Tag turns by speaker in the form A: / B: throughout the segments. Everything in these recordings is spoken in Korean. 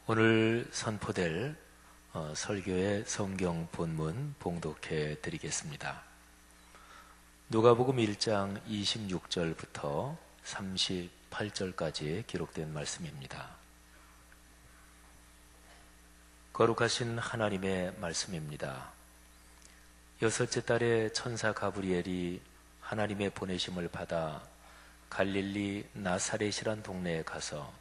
A: 오늘 선포될 설교의 성경 본문 봉독해 드리겠습니다. 누가복음 1장 26절부터 38절까지 기록된 말씀입니다. 거룩하신 하나님의 말씀입니다. 여섯째 달에 천사 가브리엘이 하나님의 보내심을 받아 갈릴리 나사렛이란 동네에 가서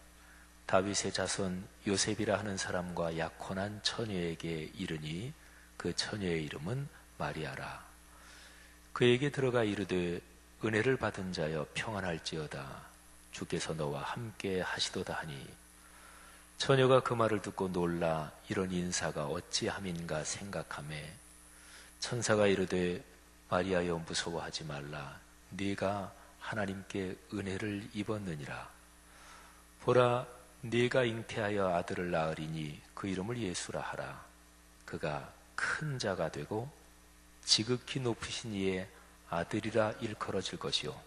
A: 다윗의 자손 요셉이라 하는 사람과 약혼한 처녀에게 이르니 그 처녀의 이름은 마리아라. 그에게 들어가 이르되 은혜를 받은 자여 평안할지어다. 주께서 너와 함께 하시도다 하니 처녀가 그 말을 듣고 놀라 이런 인사가 어찌함인가 생각하매 천사가 이르되 마리아여 무서워하지 말라. 네가 하나님께 은혜를 입었느니라. 보라 네가 잉태하여 아들을 낳으리니 그 이름을 예수라 하라. 그가 큰 자가 되고 지극히 높으신 이의 아들이라 일컬어질 것이요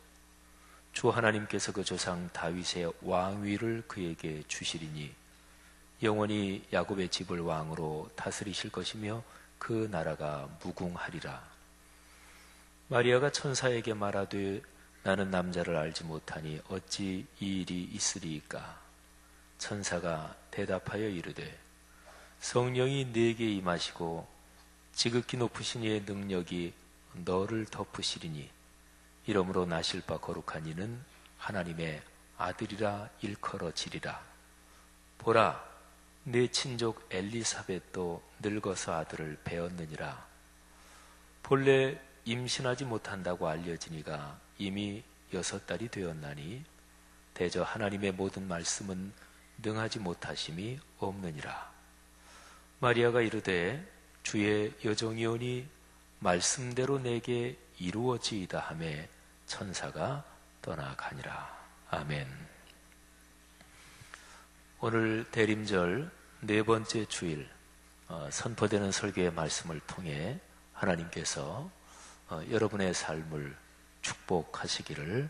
A: 주 하나님께서 그 조상 다윗의 왕위를 그에게 주시리니 영원히 야곱의 집을 왕으로 다스리실 것이며 그 나라가 무궁하리라. 마리아가 천사에게 말하되 나는 남자를 알지 못하니 어찌 이 일이 있으리이까. 천사가 대답하여 이르되 성령이 네게 임하시고 지극히 높으신 이의 능력이 너를 덮으시리니 이러므로 나실 바 거룩한 이는 하나님의 아들이라 일컬어지리라. 보라 내 친족 엘리사벳도 늙어서 아들을 배었느니라. 본래 임신하지 못한다고 알려지니가 이미 6달이 되었나니 대저 하나님의 모든 말씀은 능하지 못하심이 없느니라. 마리아가 이르되 주의 여종이오니 말씀대로 내게 이루어지이다 하매 천사가 떠나가니라. 아멘. 오늘 대림절 네 번째 주일 선포되는 설교의 말씀을 통해 하나님께서 여러분의 삶을 축복하시기를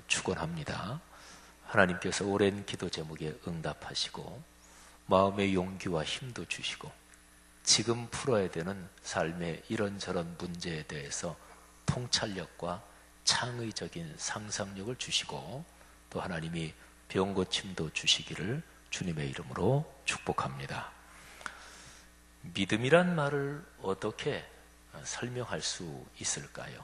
A: 축원합니다. 하나님께서 오랜 기도 제목에 응답하시고 마음의 용기와 힘도 주시고 지금 풀어야 되는 삶의 이런저런 문제에 대해서 통찰력과 창의적인 상상력을 주시고 또 하나님이 병고침도 주시기를 주님의 이름으로 축복합니다. 믿음이란 말을 어떻게 설명할 수 있을까요?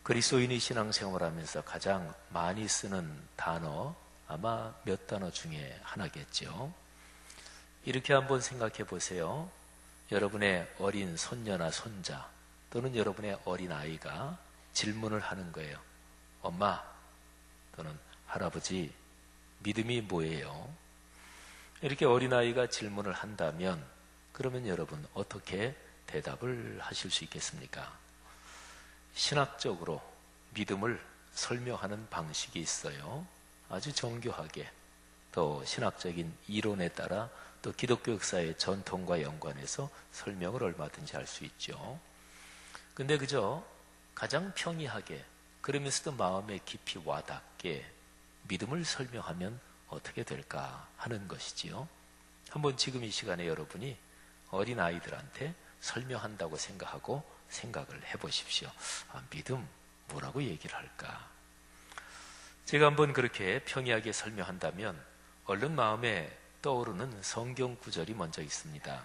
A: 그리스도인이 신앙생활하면서 가장 많이 쓰는 단어 아마 몇 단어 중에 하나겠죠. 이렇게 한번 생각해 보세요. 여러분의 어린 손녀나 손자 또는 여러분의 어린 아이가 질문을 하는 거예요. 엄마 또는 할아버지 믿음이 뭐예요? 이렇게 어린아이가 질문을 한다면 그러면 여러분 어떻게 대답을 하실 수 있겠습니까? 신학적으로 믿음을 설명하는 방식이 있어요. 아주 정교하게 또 신학적인 이론에 따라 또 기독교 역사의 전통과 연관해서 설명을 얼마든지 할 수 있죠. 근데 그저 가장 평이하게 그러면서도 마음에 깊이 와닿게 믿음을 설명하면 어떻게 될까 하는 것이지요. 한번 지금 이 시간에 여러분이 어린 아이들한테 설명한다고 생각하고 생각을 해보십시오. 믿음 뭐라고 얘기를 할까? 제가 한번 그렇게 평이하게 설명한다면 얼른 마음에 떠오르는 성경 구절이 먼저 있습니다.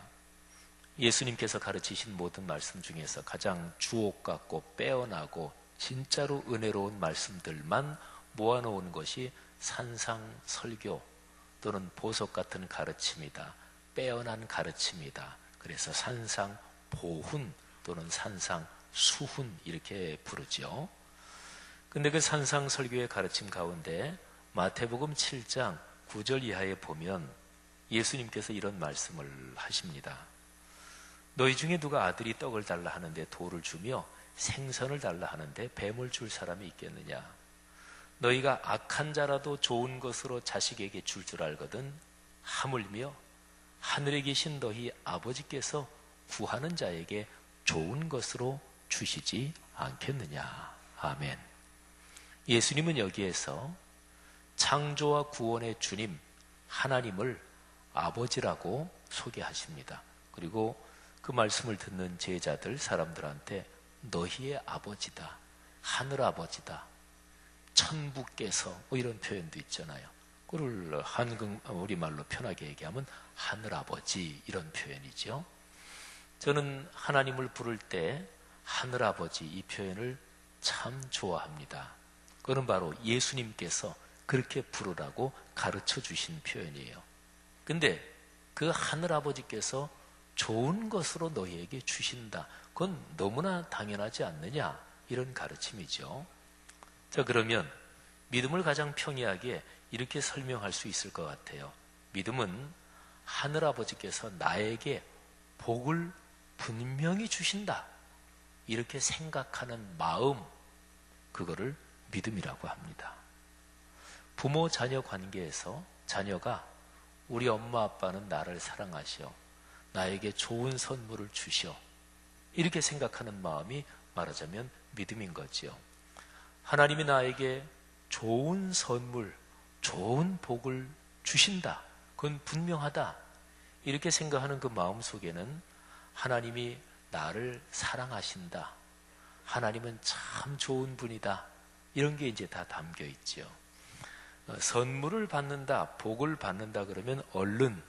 A: 예수님께서 가르치신 모든 말씀 중에서 가장 주옥 같고 빼어나고 진짜로 은혜로운 말씀들만 모아놓은 것이 산상설교 또는 보석 같은 가르침이다. 빼어난 가르침이다. 그래서 산상보훈 또는 산상수훈 이렇게 부르죠. 근데 그 산상설교의 가르침 가운데 마태복음 7장 9절 이하에 보면 예수님께서 이런 말씀을 하십니다. 너희 중에 누가 아들이 떡을 달라 하는데 돌을 주며 생선을 달라 하는데 뱀을 줄 사람이 있겠느냐? 너희가 악한 자라도 좋은 것으로 자식에게 줄 줄 알거든 하물며 하늘에 계신 너희 아버지께서 구하는 자에게 좋은 것으로 주시지 않겠느냐. 아멘. 예수님은 여기에서 창조와 구원의 주님 하나님을 아버지라고 소개하십니다. 그리고 그 말씀을 듣는 제자들, 사람들한테 너희의 아버지다, 하늘아버지다, 천부께서, 뭐 이런 표현도 있잖아요. 그걸 우리말로 편하게 얘기하면 하늘아버지, 이런 표현이죠. 저는 하나님을 부를 때 하늘아버지, 이 표현을 참 좋아합니다. 그건 바로 예수님께서 그렇게 부르라고 가르쳐 주신 표현이에요. 근데 그 하늘아버지께서 좋은 것으로 너희에게 주신다, 그건 너무나 당연하지 않느냐, 이런 가르침이죠. 자, 그러면 믿음을 가장 평이하게 이렇게 설명할 수 있을 것 같아요. 믿음은 하늘아버지께서 나에게 복을 분명히 주신다, 이렇게 생각하는 마음, 그거를 믿음이라고 합니다. 부모 자녀 관계에서 자녀가 우리 엄마 아빠는 나를 사랑하시오, 나에게 좋은 선물을 주시오, 이렇게 생각하는 마음이 말하자면 믿음인 거지요. 하나님이 나에게 좋은 선물, 좋은 복을 주신다, 그건 분명하다, 이렇게 생각하는 그 마음 속에는 하나님이 나를 사랑하신다, 하나님은 참 좋은 분이다, 이런 게 이제 다 담겨 있죠. 선물을 받는다, 복을 받는다 그러면 얼른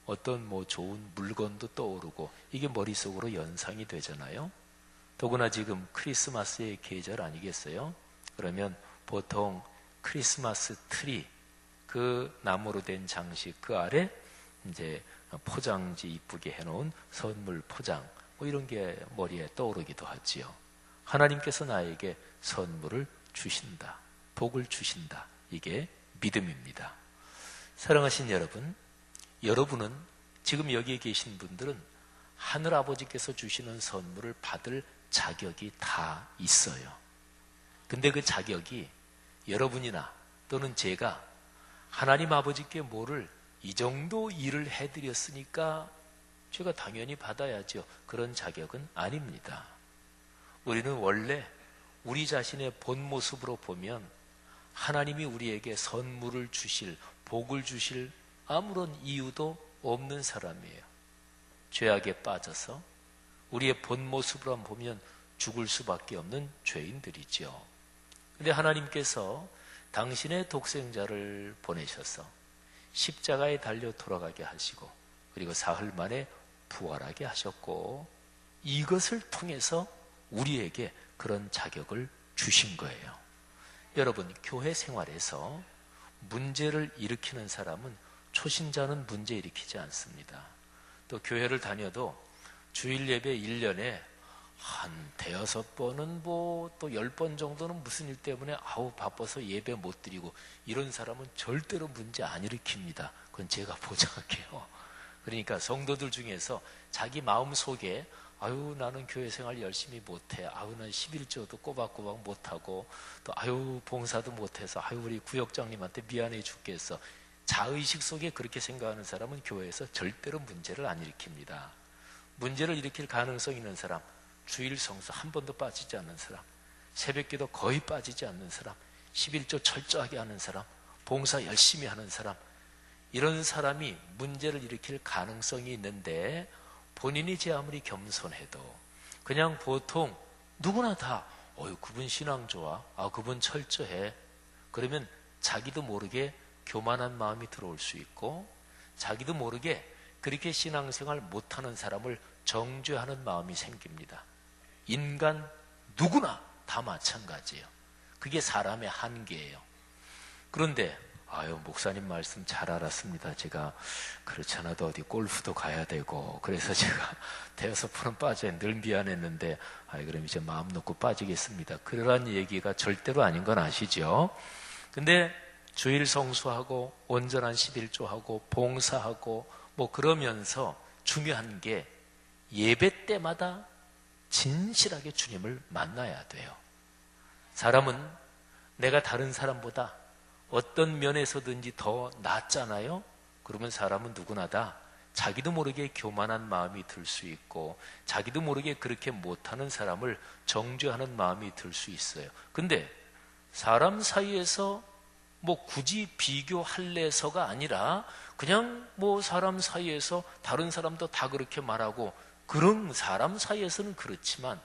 A: 어떤 좋은 물건도 떠오르고 이게 머릿속으로 연상이 되잖아요. 더구나 지금 크리스마스의 계절 아니겠어요? 그러면 보통 크리스마스 트리, 그 나무로 된 장식, 그 아래 이제 포장지 이쁘게 해놓은 선물 포장, 뭐 이런 게 머리에 떠오르기도 하지요. 하나님께서 나에게 선물을 주신다, 복을 주신다, 이게 믿음입니다. 사랑하신 여러분, 여러분은 지금 여기에 계신 분들은 하늘아버지께서 주시는 선물을 받을 자격이 다 있어요. 근데 그 자격이 여러분이나 또는 제가 하나님 아버지께 뭐를 이 정도 일을 해드렸으니까 제가 당연히 받아야죠, 그런 자격은 아닙니다. 우리는 원래 우리 자신의 본 모습으로 보면 하나님이 우리에게 선물을 주실, 복을 주실 아무런 이유도 없는 사람이에요. 죄악에 빠져서 우리의 본 모습으로 보면 죽을 수밖에 없는 죄인들이죠. 근데 하나님께서 당신의 독생자를 보내셔서 십자가에 달려 돌아가게 하시고, 그리고 사흘 만에 부활하게 하셨고, 이것을 통해서 우리에게 그런 자격을 주신 거예요. 여러분, 교회 생활에서 문제를 일으키는 사람은 초신자는 문제 일으키지 않습니다. 또 교회를 다녀도 주일 예배 1년에 한 대여섯 번은 또 10번 정도는 무슨 일 때문에 바빠서 예배 못 드리고, 이런 사람은 절대로 문제 안 일으킵니다. 그건 제가 보장할게요. 그러니까 성도들 중에서 자기 마음 속에 나는 교회 생활 열심히 못해, 난 11조도 꼬박꼬박 못하고, 또 봉사도 못해서 우리 구역장님한테 미안해 죽겠어, 자의식 속에 그렇게 생각하는 사람은 교회에서 절대로 문제를 안 일으킵니다. 문제를 일으킬 가능성 있는 사람, 주일 성수 한 번도 빠지지 않는 사람, 새벽기도 거의 빠지지 않는 사람, 11조 철저하게 하는 사람, 봉사 열심히 하는 사람, 이런 사람이 문제를 일으킬 가능성이 있는데, 본인이 제 아무리 겸손해도 그냥 보통 누구나 다 그분 신앙 좋아, 그분 철저해, 그러면 자기도 모르게 교만한 마음이 들어올 수 있고, 자기도 모르게 그렇게 신앙생활 못하는 사람을 정죄하는 마음이 생깁니다. 인간 누구나 다 마찬가지예요. 그게 사람의 한계예요. 그런데 목사님 말씀 잘 알았습니다. 제가 그렇지 않아도 어디 골프도 가야 되고, 그래서 제가 대여섯 번은 빠져야 늘 미안했는데 그럼 이제 마음 놓고 빠지겠습니다, 그러한 얘기가 절대로 아닌 건 아시죠? 근데 주일 성수하고 온전한 11조하고 봉사하고 그러면서 중요한 게 예배 때마다 진실하게 주님을 만나야 돼요. 사람은 내가 다른 사람보다 어떤 면에서든지 더 낫잖아요? 그러면 사람은 누구나 다 자기도 모르게 교만한 마음이 들 수 있고, 자기도 모르게 그렇게 못하는 사람을 정죄하는 마음이 들 수 있어요. 근데 사람 사이에서 뭐 굳이 비교할래서가 아니라 그냥 뭐 사람 사이에서 다른 사람도 다 그렇게 말하고 그런 사람 사이에서는 그렇지만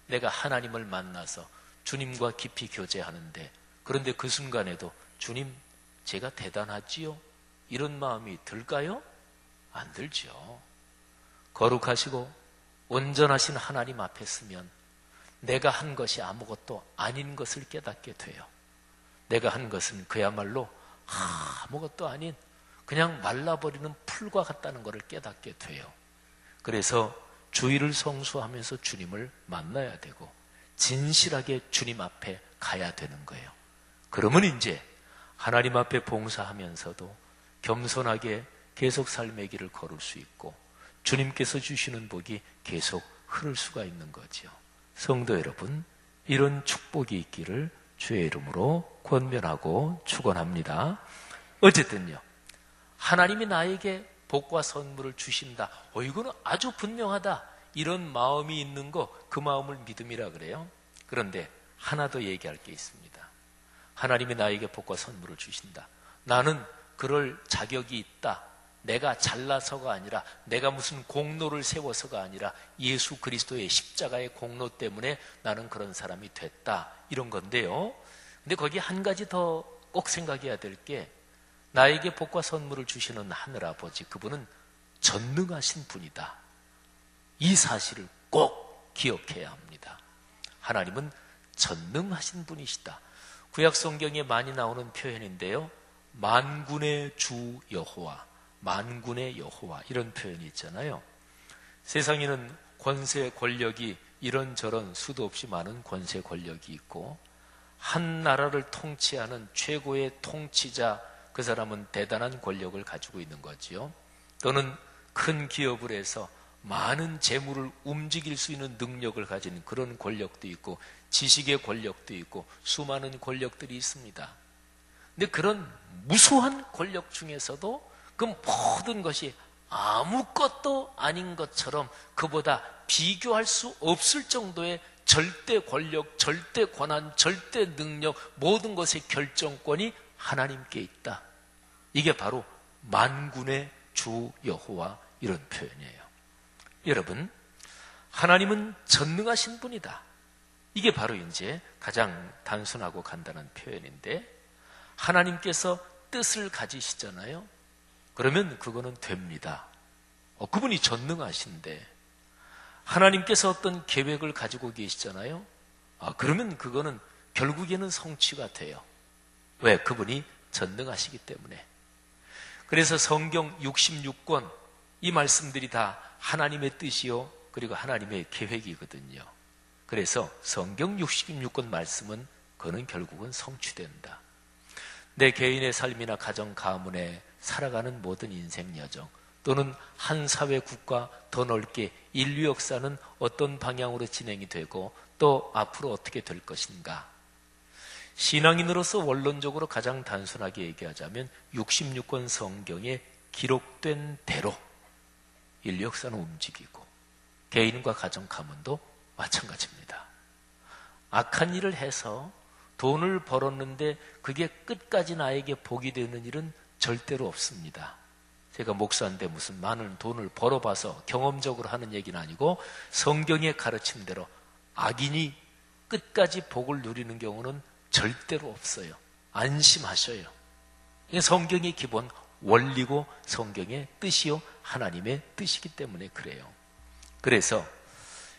A: 내가 하나님을 만나서 주님과 깊이 교제하는데 그런데 그 순간에도 주님 제가 대단하지요? 이런 마음이 들까요? 안 들죠. 거룩하시고 온전하신 하나님 앞에 서면 내가 한 것이 아무것도 아닌 것을 깨닫게 돼요. 내가 한 것은 그야말로 아무것도 아닌 그냥 말라버리는 풀과 같다는 것을 깨닫게 돼요. 그래서 주일을 성수하면서 주님을 만나야 되고 진실하게 주님 앞에 가야 되는 거예요. 그러면 이제 하나님 앞에 봉사하면서도 겸손하게 계속 삶의 길을 걸을 수 있고 주님께서 주시는 복이 계속 흐를 수가 있는 거죠. 성도 여러분, 이런 축복이 있기를 주의 이름으로 권면하고 축원합니다. 어쨌든요, 하나님이 나에게 복과 선물을 주신다. 이거는 아주 분명하다. 이런 마음이 있는 거, 그 마음을 믿음이라 그래요. 그런데 하나 더 얘기할 게 있습니다. 하나님이 나에게 복과 선물을 주신다. 나는 그럴 자격이 있다. 내가 잘나서가 아니라 내가 무슨 공로를 세워서가 아니라 예수 그리스도의 십자가의 공로 때문에 나는 그런 사람이 됐다. 이런 건데요. 근데 거기 한 가지 더 꼭 생각해야 될 게 나에게 복과 선물을 주시는 하늘아버지, 그분은 전능하신 분이다. 이 사실을 꼭 기억해야 합니다. 하나님은 전능하신 분이시다. 구약 성경에 많이 나오는 표현인데요. 만군의 주 여호와, 만군의 여호와 이런 표현이 있잖아요. 세상에는 권세 권력이 이런저런 수도 없이 많은 권세 권력이 있고 한 나라를 통치하는 최고의 통치자, 그 사람은 대단한 권력을 가지고 있는 거지요. 또는 큰 기업을 해서 많은 재물을 움직일 수 있는 능력을 가진 그런 권력도 있고 지식의 권력도 있고 수많은 권력들이 있습니다. 근데 그런 무수한 권력 중에서도 그 모든 것이 아무것도 아닌 것처럼 그보다 비교할 수 없을 정도의 절대 권력, 절대 권한, 절대 능력, 모든 것의 결정권이 하나님께 있다. 이게 바로 만군의 주 여호와 이런 표현이에요. 여러분, 하나님은 전능하신 분이다. 이게 바로 이제 가장 단순하고 간단한 표현인데 하나님께서 뜻을 가지시잖아요. 그러면 그거는 됩니다. 그분이 전능하신데 하나님께서 어떤 계획을 가지고 계시잖아요. 그러면 그거는 결국에는 성취가 돼요. 왜? 그분이 전능하시기 때문에. 그래서 성경 66권 이 말씀들이 다 하나님의 뜻이요 그리고 하나님의 계획이거든요. 그래서 성경 66권 말씀은 그거는 결국은 성취된다. 내 개인의 삶이나 가정 가문에 살아가는 모든 인생 여정 또는 한 사회 국가 더 넓게 인류 역사는 어떤 방향으로 진행이 되고 또 앞으로 어떻게 될 것인가. 신앙인으로서 원론적으로 가장 단순하게 얘기하자면 66권 성경에 기록된 대로 인류 역사는 움직이고 개인과 가정 가문도 마찬가지입니다. 악한 일을 해서 돈을 벌었는데 그게 끝까지 나에게 복이 되는 일은 절대로 없습니다. 제가 목사인데 무슨 많은 돈을 벌어봐서 경험적으로 하는 얘기는 아니고 성경에 가르친 대로 악인이 끝까지 복을 누리는 경우는 절대로 없어요. 안심하셔요. 이게 성경의 기본 원리고 성경의 뜻이요 하나님의 뜻이기 때문에 그래요. 그래서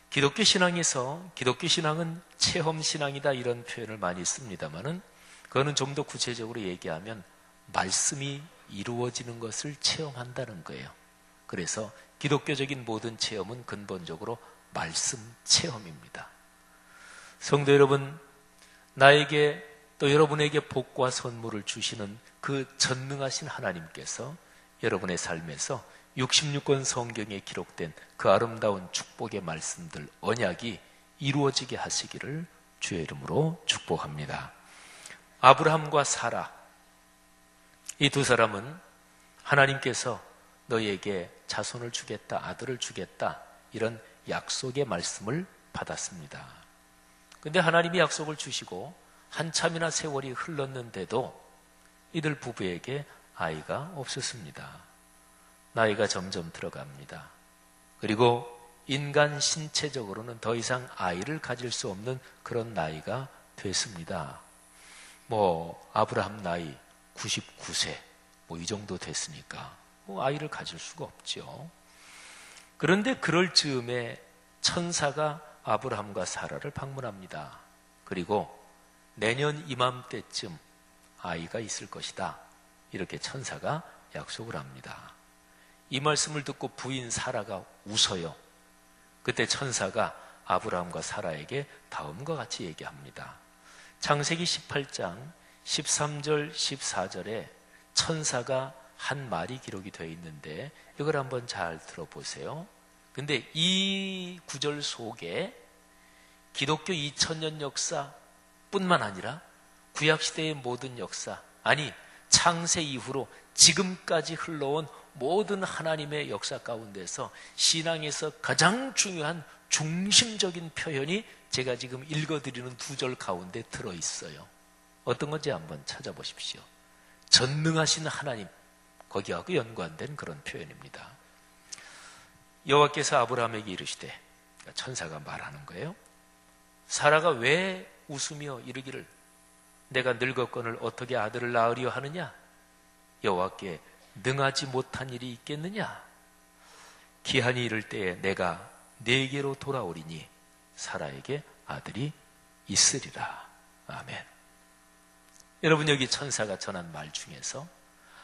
A: 기독교 신앙에서 기독교 신앙은 체험 신앙이다 이런 표현을 많이 씁니다만은 그거는 좀 더 구체적으로 얘기하면 말씀이 이루어지는 것을 체험한다는 거예요. 그래서 기독교적인 모든 체험은 근본적으로 말씀 체험입니다. 성도 여러분, 나에게 또 여러분에게 복과 선물을 주시는 그 전능하신 하나님께서 여러분의 삶에서 66권 성경에 기록된 그 아름다운 축복의 말씀들, 언약이 이루어지게 하시기를 주의 이름으로 축복합니다. 아브라함과 사라, 이 두 사람은 하나님께서 너희에게 자손을 주겠다, 아들을 주겠다 이런 약속의 말씀을 받았습니다. 그런데 하나님이 약속을 주시고 한참이나 세월이 흘렀는데도 이들 부부에게 아이가 없었습니다. 나이가 점점 들어갑니다. 그리고 인간 신체적으로는 더 이상 아이를 가질 수 없는 그런 나이가 됐습니다. 아브라함 나이 99세 이 정도 됐으니까 아이를 가질 수가 없죠. 그런데 그럴 즈음에 천사가 아브라함과 사라를 방문합니다. 그리고 내년 이맘때쯤 아이가 있을 것이다, 이렇게 천사가 약속을 합니다. 이 말씀을 듣고 부인 사라가 웃어요. 그때 천사가 아브라함과 사라에게 다음과 같이 얘기합니다. 창세기 18장 13절 14절에 천사가 한 말이 기록이 되어 있는데 이걸 한번 잘 들어보세요. 근데 이 구절 속에 기독교 2000년 역사뿐만 아니라 구약시대의 모든 역사, 아니 창세 이후로 지금까지 흘러온 모든 하나님의 역사 가운데서 신앙에서 가장 중요한 중심적인 표현이 제가 지금 읽어드리는 두 절 가운데 들어있어요. 어떤 건지 한번 찾아보십시오. 전능하신 하나님, 거기하고 연관된 그런 표현입니다. 여호와께서 아브라함에게 이르시되, 천사가 말하는 거예요. 사라가 왜 웃으며 이르기를 내가 늙었거늘 어떻게 아들을 낳으려 하느냐? 여호와께 능하지 못한 일이 있겠느냐? 기한이 이를 때에 내가 네게로 돌아오리니 사라에게 아들이 있으리라. 아멘. 여러분, 여기 천사가 전한 말 중에서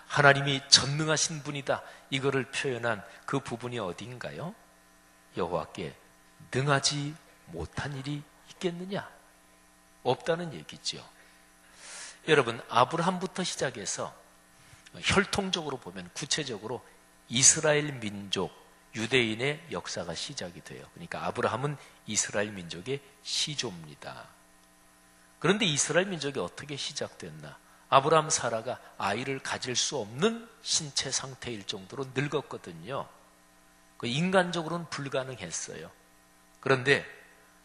A: 하나님이 전능하신 분이다, 이거를 표현한 그 부분이 어디인가요? 여호와께 능하지 못한 일이 있겠느냐? 없다는 얘기죠. 여러분, 아브라함부터 시작해서 혈통적으로 보면 구체적으로 이스라엘 민족, 유대인의 역사가 시작이 돼요. 그러니까 아브라함은 이스라엘 민족의 시조입니다. 그런데 이스라엘 민족이 어떻게 시작됐나? 아브라함 사라가 아이를 가질 수 없는 신체 상태일 정도로 늙었거든요. 인간적으로는 불가능했어요. 그런데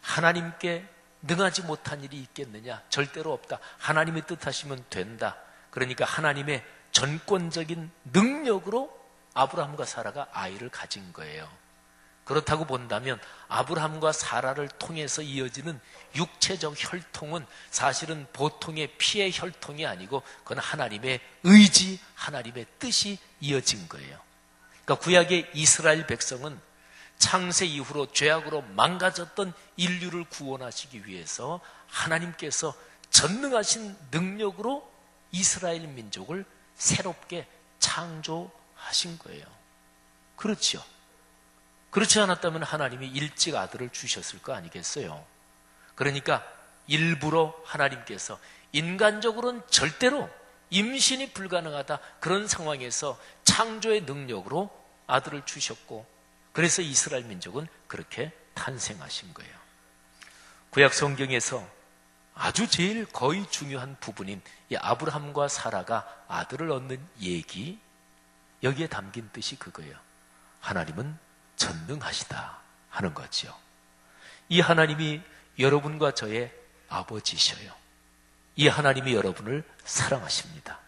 A: 하나님께 능하지 못한 일이 있겠느냐? 절대로 없다. 하나님이 뜻하시면 된다. 그러니까 하나님의 전권적인 능력으로 아브라함과 사라가 아이를 가진 거예요. 그렇다고 본다면 아브라함과 사라를 통해서 이어지는 육체적 혈통은 사실은 보통의 피의 혈통이 아니고 그건 하나님의 의지, 하나님의 뜻이 이어진 거예요. 그러니까 구약의 이스라엘 백성은 창세 이후로 죄악으로 망가졌던 인류를 구원하시기 위해서 하나님께서 전능하신 능력으로 이스라엘 민족을 새롭게 창조하신 거예요. 그렇죠. 그렇지 않았다면 하나님이 일찍 아들을 주셨을 거 아니겠어요? 그러니까 일부러 하나님께서 인간적으로는 절대로 임신이 불가능하다, 그런 상황에서 창조의 능력으로 아들을 주셨고, 그래서 이스라엘 민족은 그렇게 탄생하신 거예요. 구약 성경에서 아주 제일 거의 중요한 부분인 이 아브라함과 사라가 아들을 얻는 얘기, 여기에 담긴 뜻이 그거예요. 하나님은 전능하시다 하는 거죠. 이 하나님이 여러분과 저의 아버지셔요. 이 하나님이 여러분을 사랑하십니다.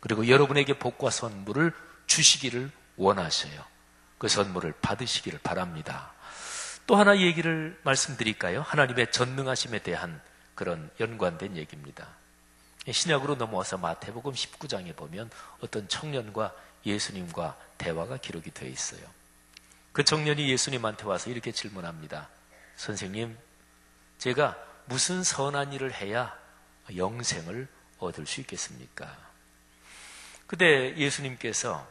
A: 그리고 여러분에게 복과 선물을 주시기를 원하셔요. 그 선물을 받으시기를 바랍니다. 또 하나 얘기를 말씀드릴까요? 하나님의 전능하심에 대한 그런 연관된 얘기입니다. 신약으로 넘어와서 마태복음 19장에 보면 어떤 청년과 예수님과 대화가 기록이 되어 있어요. 그 청년이 예수님한테 와서 이렇게 질문합니다. 선생님, 제가 무슨 선한 일을 해야 영생을 얻을 수 있겠습니까? 그때 예수님께서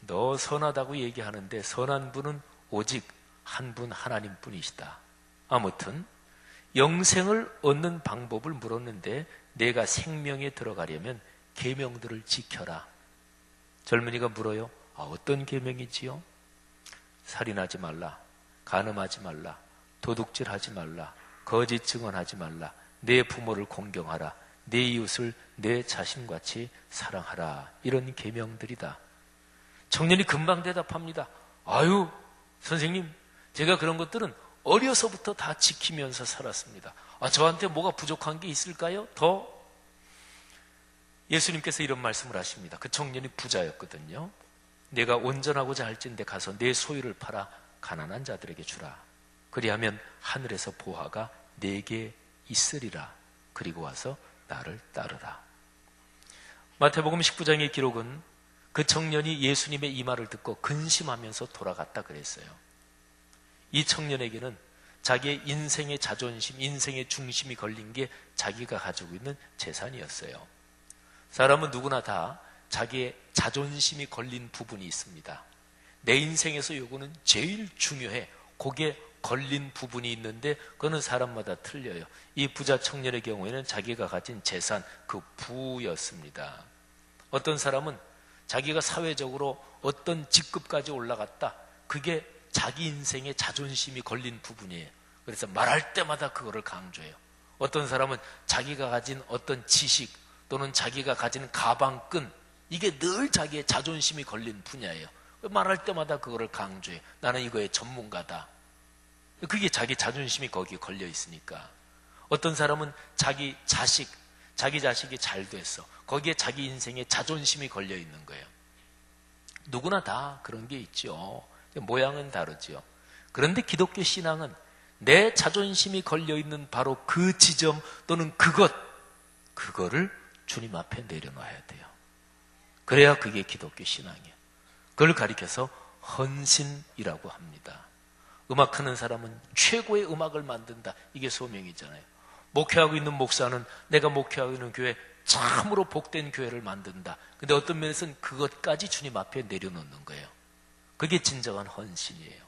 A: 너 선하다고 얘기하는데 선한 분은 오직 한 분 하나님뿐이시다. 아무튼 영생을 얻는 방법을 물었는데 내가 생명에 들어가려면 계명들을 지켜라. 젊은이가 물어요. 어떤 계명이지요? 살인하지 말라, 간음하지 말라, 도둑질하지 말라, 거짓 증언하지 말라, 내 부모를 공경하라, 내 이웃을 내 자신같이 사랑하라. 이런 계명들이다. 청년이 금방 대답합니다. 아유, 선생님, 제가 그런 것들은 어려서부터 다 지키면서 살았습니다. 저한테 뭐가 부족한 게 있을까요? 더? 예수님께서 이런 말씀을 하십니다. 그 청년이 부자였거든요. 내가 온전하고자 할진대 가서 내 소유를 팔아 가난한 자들에게 주라. 그리하면 하늘에서 보화가 내게 있으리라. 그리고 와서 나를 따르라. 마태복음 19장의 기록은 그 청년이 예수님의 이 말을 듣고 근심하면서 돌아갔다 그랬어요. 이 청년에게는 자기의 인생의 자존심, 인생의 중심이 걸린 게 자기가 가지고 있는 재산이었어요. 사람은 누구나 다 자기의 자존심이 걸린 부분이 있습니다. 내 인생에서 요거는 제일 중요해. 거기에 걸린 부분이 있는데 그거는 사람마다 틀려요. 이 부자 청년의 경우에는 자기가 가진 재산, 그 부였습니다. 어떤 사람은 자기가 사회적으로 어떤 직급까지 올라갔다. 그게 자기 인생의 자존심이 걸린 부분이에요. 그래서 말할 때마다 그거를 강조해요. 어떤 사람은 자기가 가진 어떤 지식 또는 자기가 가진 가방끈, 이게 늘 자기의 자존심이 걸린 분야예요. 말할 때마다 그거를 강조해요. 나는 이거의 전문가다. 그게 자기 자존심이 거기에 걸려 있으니까. 어떤 사람은 자기 자식이 잘 됐어. 거기에 자기 인생의 자존심이 걸려 있는 거예요. 누구나 다 그런 게 있죠. 모양은 다르죠. 그런데 기독교 신앙은 내 자존심이 걸려 있는 바로 그 지점 또는 그거를 주님 앞에 내려놔야 돼요. 그래야 그게 기독교 신앙이에요. 그걸 가리켜서 헌신이라고 합니다. 음악하는 사람은 최고의 음악을 만든다. 이게 소명이잖아요. 목회하고 있는 목사는 내가 목회하고 있는 교회 참으로 복된 교회를 만든다. 근데 어떤 면에서는 그것까지 주님 앞에 내려놓는 거예요. 그게 진정한 헌신이에요.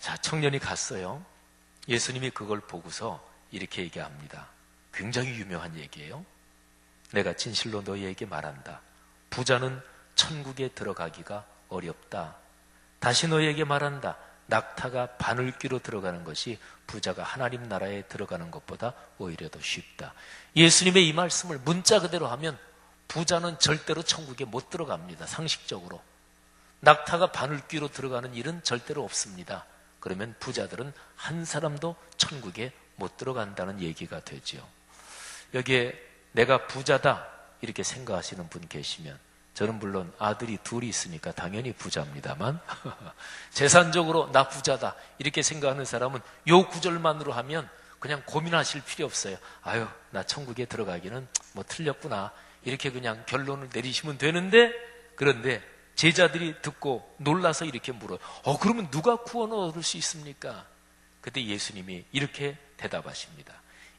A: 자, 청년이 갔어요. 예수님이 그걸 보고서 이렇게 얘기합니다. 굉장히 유명한 얘기예요. 내가 진실로 너희에게 말한다. 부자는 천국에 들어가기가 어렵다. 다시 너희에게 말한다. 낙타가 바늘귀로 들어가는 것이 부자가 하나님 나라에 들어가는 것보다 오히려 더 쉽다. 예수님의 이 말씀을 문자 그대로 하면 부자는 절대로 천국에 못 들어갑니다. 상식적으로. 낙타가 바늘귀로 들어가는 일은 절대로 없습니다. 그러면 부자들은 한 사람도 천국에 못 들어간다는 얘기가 되죠. 여기에 내가 부자다 이렇게 생각하시는 분 계시면, 저는 물론 아들이 둘이 있으니까 당연히 부자입니다만 재산적으로 나 부자다 이렇게 생각하는 사람은 요 구절만으로 하면 그냥 고민하실 필요 없어요. 아유, 나 천국에 들어가기는 뭐 틀렸구나 이렇게 그냥 결론을 내리시면 되는데, 그런데 제자들이 듣고 놀라서 이렇게 물어요. 그러면 누가 구원을 얻을 수 있습니까? 그때 예수님이 이렇게 대답하십니다.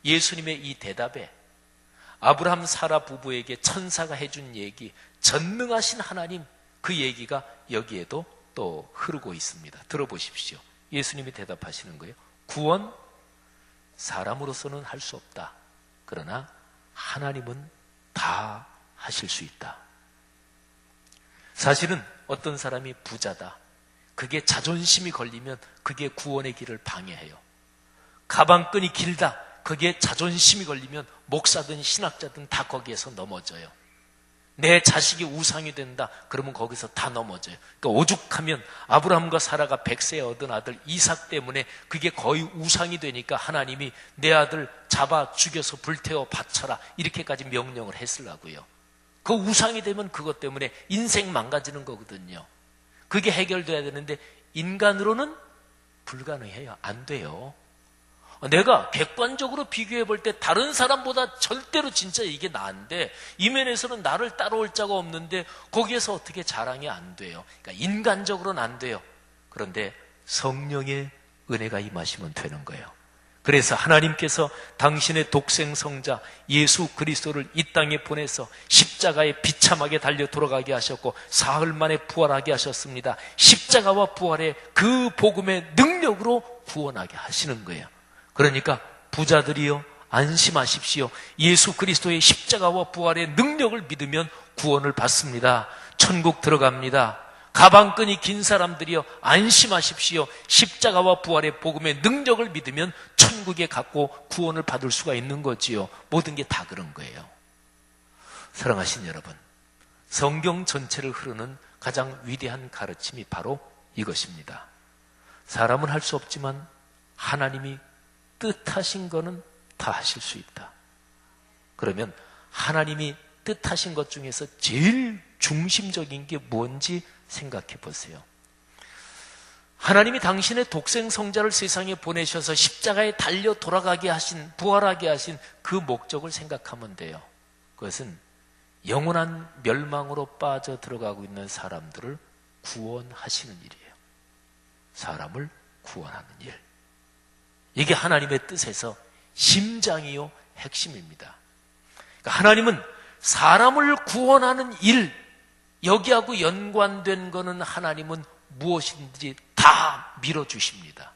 A: 예수님의 이 대답에 아브라함 사라 부부에게 천사가 해준 얘기, 전능하신 하나님 그 얘기가 여기에도 또 흐르고 있습니다. 들어보십시오. 예수님이 대답하시는 거예요. 구원 사람으로서는 할 수 없다. 그러나 하나님은 다 하실 수 있다. 사실은 어떤 사람이 부자다. 그게 자존심이 걸리면 그게 구원의 길을 방해해요. 가방끈이 길다. 그게 자존심이 걸리면 목사든 신학자든 다 거기에서 넘어져요. 내 자식이 우상이 된다. 그러면 거기서 다 넘어져요. 그러니까 오죽하면 아브라함과 사라가 100세에 얻은 아들 이삭 때문에 그게 거의 우상이 되니까 하나님이 내 아들 잡아 죽여서 불태워 바쳐라 이렇게까지 명령을 했으려고요. 그 우상이 되면 그것 때문에 인생 망가지는 거거든요. 그게 해결돼야 되는데 인간으로는 불가능해요. 안 돼요. 내가 객관적으로 비교해 볼 때 다른 사람보다 절대로 진짜 이게 나은데 이 면에서는 나를 따라올 자가 없는데 거기에서 어떻게 자랑이 안 돼요. 그러니까 인간적으로는 안 돼요. 그런데 성령의 은혜가 임하시면 되는 거예요. 그래서 하나님께서 당신의 독생 성자 예수 그리스도를 이 땅에 보내서 십자가에 비참하게 달려 돌아가게 하셨고 사흘 만에 부활하게 하셨습니다. 십자가와 부활의 그 복음의 능력으로 구원하게 하시는 거예요. 그러니까 부자들이요, 안심하십시오. 예수 그리스도의 십자가와 부활의 능력을 믿으면 구원을 받습니다. 천국 들어갑니다. 가방끈이 긴 사람들이요, 안심하십시오. 십자가와 부활의 복음의 능력을 믿으면 천국에 갔고 구원을 받을 수가 있는 거지요. 모든 게 다 그런 거예요. 사랑하신 여러분, 성경 전체를 흐르는 가장 위대한 가르침이 바로 이것입니다. 사람은 할 수 없지만 하나님이 뜻하신 거는 다 하실 수 있다. 그러면 하나님이 뜻하신 것 중에서 제일 중심적인 게 뭔지 생각해 보세요. 하나님이 당신의 독생 성자를 세상에 보내셔서 십자가에 달려 돌아가게 하신, 부활하게 하신 그 목적을 생각하면 돼요. 그것은 영원한 멸망으로 빠져 들어가고 있는 사람들을 구원하시는 일이에요. 사람을 구원하는 일. 이게 하나님의 뜻에서 심장이요 핵심입니다. 그러니까 하나님은 사람을 구원하는 일, 여기하고 연관된 거는 하나님은 무엇인지 다 밀어주십니다.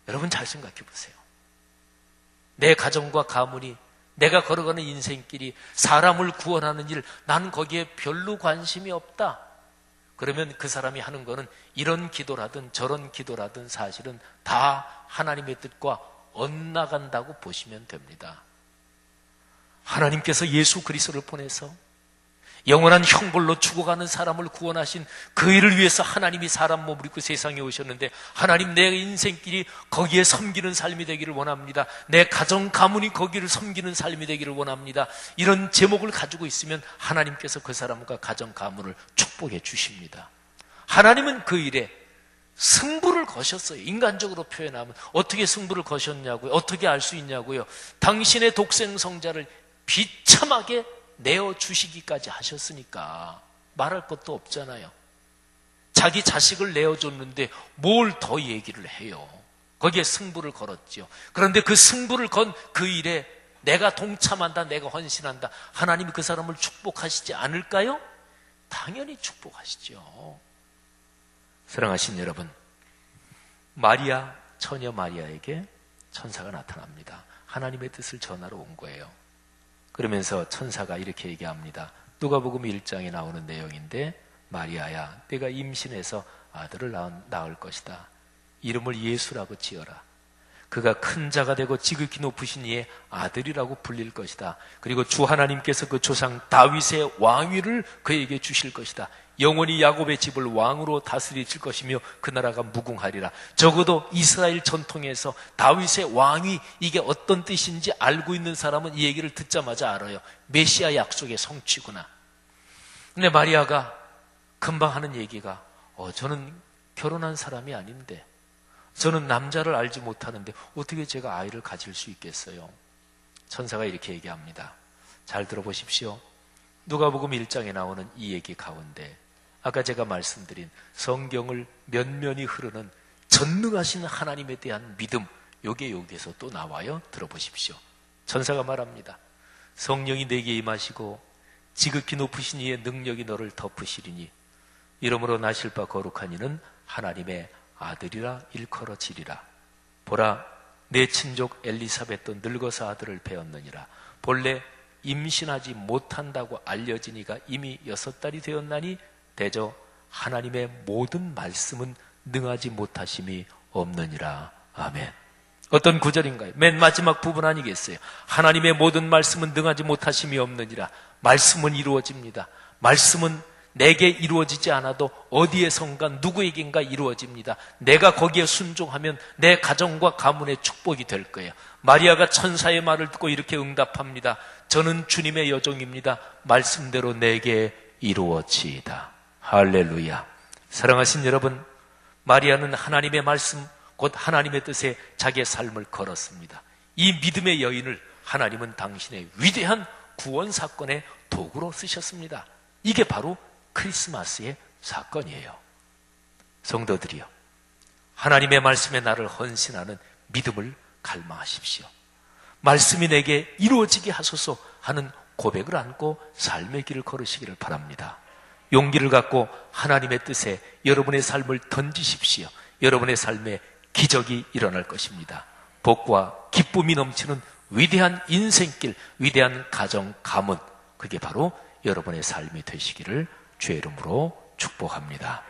A: 여러분 잘 생각해 보세요. 내 가정과 가문이, 내가 걸어가는 인생길이 사람을 구원하는 일, 난 거기에 별로 관심이 없다. 그러면 그 사람이 하는 거는 이런 기도라든 저런 기도라든 사실은 다 하나님의 뜻과 엇나간다고 보시면 됩니다. 하나님께서 예수 그리스도를 보내서 영원한 형벌로 죽어가는 사람을 구원하신 그 일을 위해서 하나님이 사람 몸을 입고 세상에 오셨는데, 하나님 내 인생길이 거기에 섬기는 삶이 되기를 원합니다. 내 가정 가문이 거기를 섬기는 삶이 되기를 원합니다. 이런 제목을 가지고 있으면 하나님께서 그 사람과 가정 가문을 축복해 주십니다. 하나님은 그 일에 승부를 거셨어요. 인간적으로 표현하면 어떻게 승부를 거셨냐고요? 어떻게 알 수 있냐고요? 당신의 독생 성자를 비참하게 내어주시기까지 하셨으니까 말할 것도 없잖아요. 자기 자식을 내어줬는데 뭘 더 얘기를 해요. 거기에 승부를 걸었죠. 그런데 그 승부를 건 그 일에 내가 동참한다, 내가 헌신한다, 하나님이 그 사람을 축복하시지 않을까요? 당연히 축복하시죠. 사랑하신 여러분, 마리아, 처녀 마리아에게 천사가 나타납니다. 하나님의 뜻을 전하러 온 거예요. 그러면서 천사가 이렇게 얘기합니다. 누가복음 1장에 나오는 내용인데, 마리아야, 내가 임신해서 아들을 낳을 것이다. 이름을 예수라고 지어라. 그가 큰 자가 되고 지극히 높으신 이의 아들이라고 불릴 것이다. 그리고 주 하나님께서 그 조상 다윗의 왕위를 그에게 주실 것이다. 영원히 야곱의 집을 왕으로 다스리실 것이며 그 나라가 무궁하리라. 적어도 이스라엘 전통에서 다윗의 왕위, 이게 어떤 뜻인지 알고 있는 사람은 이 얘기를 듣자마자 알아요. 메시아 약속의 성취구나. 근데 마리아가 금방 하는 얘기가, 저는 결혼한 사람이 아닌데, 저는 남자를 알지 못하는데 어떻게 제가 아이를 가질 수 있겠어요? 천사가 이렇게 얘기합니다. 잘 들어보십시오. 누가복음 1장에 나오는 이 얘기 가운데 아까 제가 말씀드린 성경을 면면이 흐르는 전능하신 하나님에 대한 믿음, 요게 여기에서 또 나와요. 들어보십시오. 천사가 말합니다. 성령이 내게 임하시고 지극히 높으신 이의 능력이 너를 덮으시리니 이러므로 나실 바 거룩한 이는 하나님의 아들이라 일컬어지리라. 보라, 내 친족 엘리사벳도 늙어서 아들을 배었느니라. 본래 임신하지 못한다고 알려진 이가 이미 6달이 되었나니 대저 하나님의 모든 말씀은 능하지 못하심이 없느니라. 아멘. 어떤 구절인가요? 맨 마지막 부분 아니겠어요? 하나님의 모든 말씀은 능하지 못하심이 없느니라. 말씀은 이루어집니다. 말씀은 내게 이루어지지 않아도 어디에선가 누구에겐가 이루어집니다. 내가 거기에 순종하면 내 가정과 가문의 축복이 될 거예요. 마리아가 천사의 말을 듣고 이렇게 응답합니다. 저는 주님의 여종입니다. 말씀대로 내게 이루어지이다. 할렐루야. 사랑하신 여러분, 마리아는 하나님의 말씀, 곧 하나님의 뜻에 자기의 삶을 걸었습니다. 이 믿음의 여인을 하나님은 당신의 위대한 구원 사건의 도구로 쓰셨습니다. 이게 바로 크리스마스의 사건이에요. 성도들이요, 하나님의 말씀에 나를 헌신하는 믿음을 갈망하십시오. 말씀이 내게 이루어지게 하소서 하는 고백을 안고 삶의 길을 걸으시기를 바랍니다. 용기를 갖고 하나님의 뜻에 여러분의 삶을 던지십시오. 여러분의 삶에 기적이 일어날 것입니다. 복과 기쁨이 넘치는 위대한 인생길, 위대한 가정, 가문, 그게 바로 여러분의 삶이 되시기를 주의 이름으로 축복합니다.